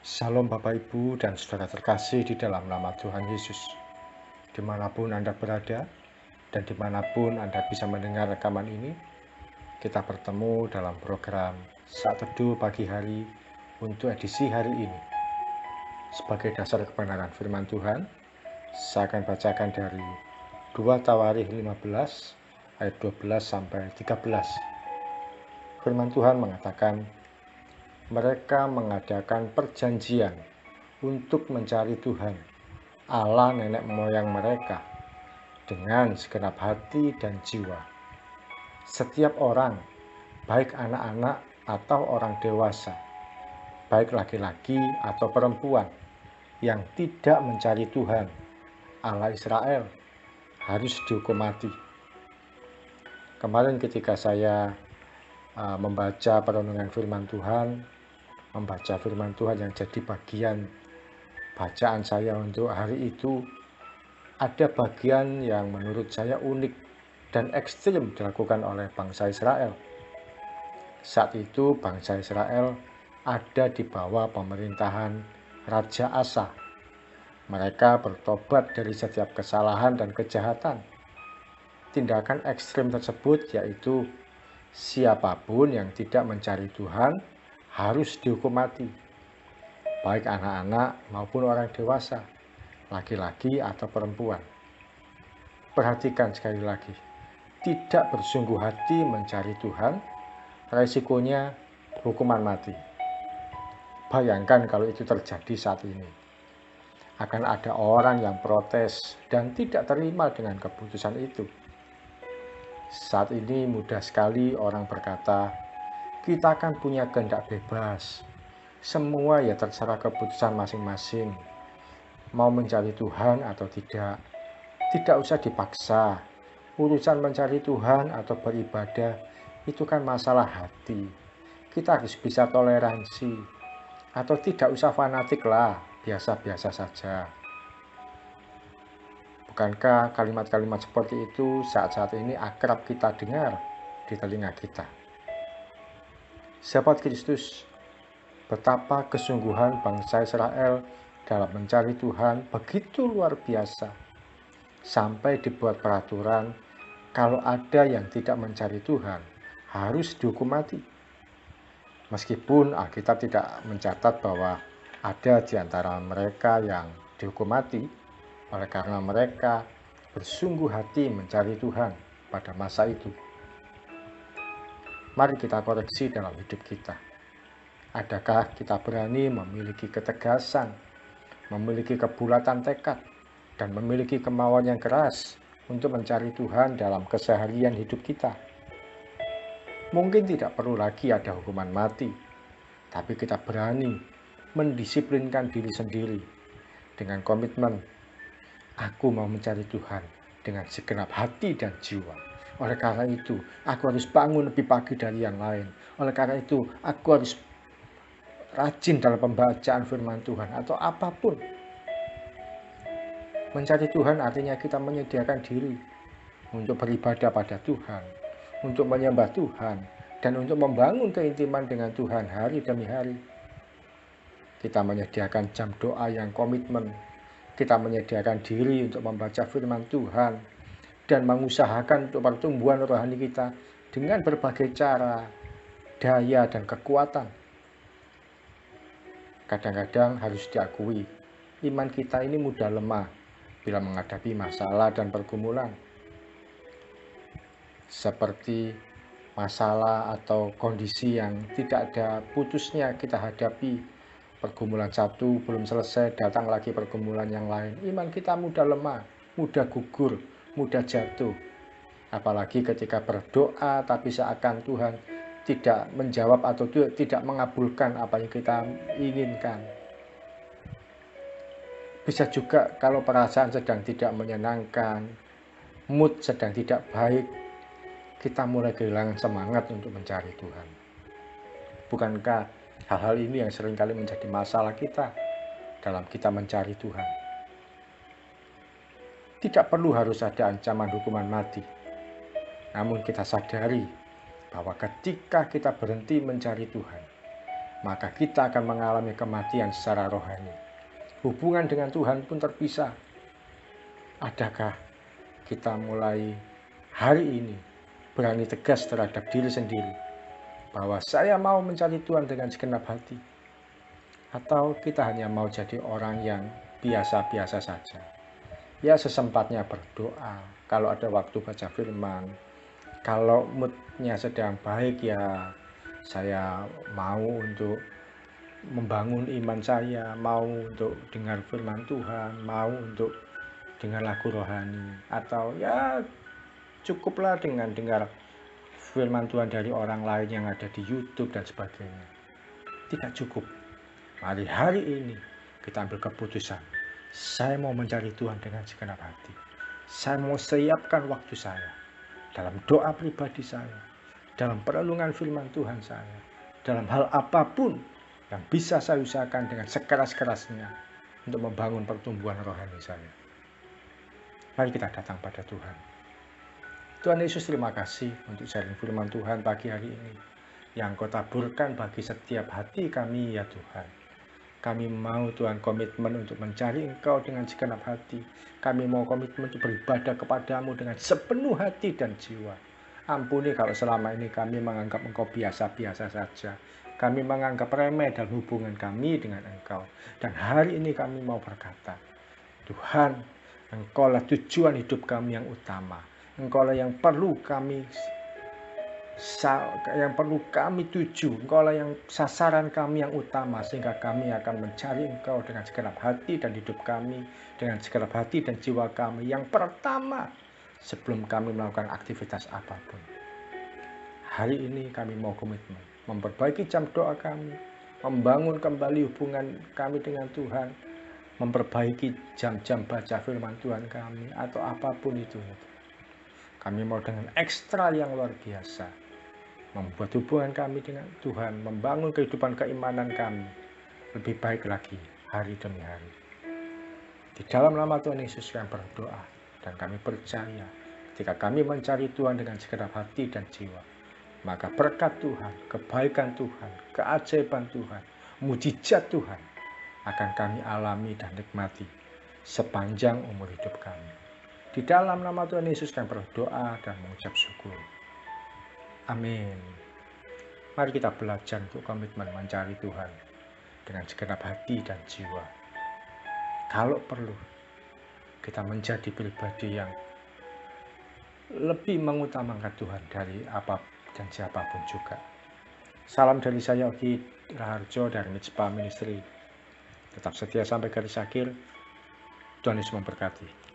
Salam Bapak Ibu dan saudara terkasih di dalam nama Tuhan Yesus. Dimanapun Anda berada dan dimanapun Anda bisa mendengar rekaman ini, kita bertemu dalam program Saat Teduh Pagi Hari untuk edisi hari ini. Sebagai dasar kebenaran firman Tuhan, saya akan bacakan dari 2 Tawarikh 15 ayat 12 sampai 13. Firman Tuhan mengatakan, mereka mengadakan perjanjian untuk mencari Tuhan, Allah nenek moyang mereka, dengan segenap hati dan jiwa. Setiap orang, baik anak-anak atau orang dewasa, baik laki-laki atau perempuan, yang tidak mencari Tuhan, Allah Israel, harus dihukum mati. Kemarin ketika saya membaca perenungan firman Tuhan, membaca firman Tuhan yang jadi bagian bacaan saya untuk hari itu, ada bagian yang menurut saya unik dan ekstrim dilakukan oleh bangsa Israel. Saat itu bangsa Israel ada di bawah pemerintahan Raja Asa. Mereka bertobat dari setiap kesalahan dan kejahatan. Tindakan ekstrim tersebut yaitu siapapun yang tidak mencari Tuhan harus dihukum mati, baik anak-anak maupun orang dewasa, laki-laki atau perempuan. Perhatikan sekali lagi, tidak bersungguh hati mencari Tuhan, resikonya hukuman mati. Bayangkan kalau itu terjadi saat ini. Akan ada orang yang protes dan tidak terima dengan keputusan itu. Saat ini mudah sekali orang berkata, kita kan punya kehendak bebas. Semua ya terserah keputusan masing-masing. Mau mencari Tuhan atau tidak. Tidak usah dipaksa. Urusan mencari Tuhan atau beribadah itu kan masalah hati. Kita harus bisa toleransi. Atau tidak usah fanatik lah, biasa-biasa saja. Bukankah kalimat-kalimat seperti itu saat-saat ini akrab kita dengar di telinga kita? Sahabat Kristus, betapa kesungguhan bangsa Israel dalam mencari Tuhan begitu luar biasa. Sampai dibuat peraturan, kalau ada yang tidak mencari Tuhan, harus dihukum mati. Meskipun Alkitab tidak mencatat bahwa ada di antara mereka yang dihukum mati, oleh karena mereka bersungguh hati mencari Tuhan pada masa itu. Mari kita koreksi dalam hidup kita. Adakah kita berani memiliki ketegasan, memiliki kebulatan tekad, dan memiliki kemauan yang keras untuk mencari Tuhan dalam keseharian hidup kita? Mungkin tidak perlu lagi ada hukuman mati, tapi kita berani mendisiplinkan diri sendiri dengan komitmen, aku mau mencari Tuhan dengan segenap hati dan jiwa. Oleh karena itu, aku harus bangun lebih pagi dari yang lain. Oleh karena itu, aku harus rajin dalam pembacaan firman Tuhan atau apapun. Mencari Tuhan artinya kita menyediakan diri untuk beribadah pada Tuhan, untuk menyembah Tuhan, dan untuk membangun keintiman dengan Tuhan hari demi hari. Kita menyediakan jam doa yang komitmen. Kita menyediakan diri untuk membaca firman Tuhan dan mengusahakan untuk pertumbuhan rohani kita dengan berbagai cara, daya, dan kekuatan. Kadang-kadang harus diakui, iman kita ini mudah lemah bila menghadapi masalah dan pergumulan. Seperti masalah atau kondisi yang tidak ada putusnya kita hadapi. Pergumulan satu belum selesai, datang lagi pergumulan yang lain. Iman kita mudah lemah, mudah gugur, mudah jatuh. Apalagi ketika berdoa tapi seakan Tuhan tidak menjawab atau tidak mengabulkan apa yang kita inginkan. Bisa juga kalau perasaan sedang tidak menyenangkan, mood sedang tidak baik, kita mulai kehilangan semangat untuk mencari Tuhan. Bukankah hal-hal ini yang seringkali menjadi masalah kita dalam kita mencari Tuhan? Tidak perlu harus ada ancaman hukuman mati. Namun kita sadari bahwa ketika kita berhenti mencari Tuhan, maka kita akan mengalami kematian secara rohani. Hubungan dengan Tuhan pun terpisah. Adakah kita mulai hari ini berani tegas terhadap diri sendiri bahwa saya mau mencari Tuhan dengan segenap hati? Atau kita hanya mau jadi orang yang biasa-biasa saja? Ya sesempatnya berdoa, kalau ada waktu baca firman, kalau moodnya sedang baik ya saya mau untuk membangun iman saya, mau untuk dengar firman Tuhan, mau untuk dengar lagu rohani, atau ya cukuplah dengan dengar firman Tuhan dari orang lain yang ada di YouTube dan sebagainya. Tidak cukup. Mari hari ini kita ambil keputusan. Saya mau mencari Tuhan dengan segenap hati. Saya mau siapkan waktu saya dalam doa pribadi saya, dalam perenungan firman Tuhan saya, dalam hal apapun yang bisa saya usahakan dengan sekeras-kerasnya untuk membangun pertumbuhan rohani saya. Mari kita datang pada Tuhan. Tuhan Yesus, terima kasih untuk sharing firman Tuhan pagi hari ini yang Kau taburkan bagi setiap hati kami ya Tuhan. Kami mau Tuhan komitmen untuk mencari Engkau dengan segenap hati. Kami mau komitmen untuk beribadah kepadamu dengan sepenuh hati dan jiwa. Ampuni kalau selama ini kami menganggap Engkau biasa-biasa saja. Kami menganggap remeh dalam hubungan kami dengan Engkau. Dan hari ini kami mau berkata, Tuhan, Engkaulah tujuan hidup kami yang utama. Engkaulah yang perlu kami tuju. Engkaulah yang sasaran kami yang utama, sehingga kami akan mencari Engkau dengan segenap hati dan hidup kami, dengan segenap hati dan jiwa kami yang pertama sebelum kami melakukan aktivitas apapun. Hari ini kami mau komitmen memperbaiki jam doa kami, membangun kembali hubungan kami dengan Tuhan, memperbaiki jam-jam baca firman Tuhan kami, atau apapun itu. Kami mau dengan ekstra yang luar biasa membuat hubungan kami dengan Tuhan, membangun kehidupan keimanan kami lebih baik lagi hari demi hari. Di dalam nama Tuhan Yesus kami berdoa, dan kami percaya ketika kami mencari Tuhan dengan segenap hati dan jiwa, maka berkat Tuhan, kebaikan Tuhan, keajaiban Tuhan, mujizat Tuhan akan kami alami dan nikmati sepanjang umur hidup kami. Di dalam nama Tuhan Yesus kami berdoa dan mengucap syukur. Amin. Mari kita belajar untuk komitmen mencari Tuhan dengan segenap hati dan jiwa. Kalau perlu, kita menjadi pribadi yang lebih mengutamakan Tuhan dari apapun dan siapapun juga. Salam dari saya, Ogi Raharjo dari Mitspa Ministry. Tetap setia sampai garis akhir. Tuhan Yesus memberkati.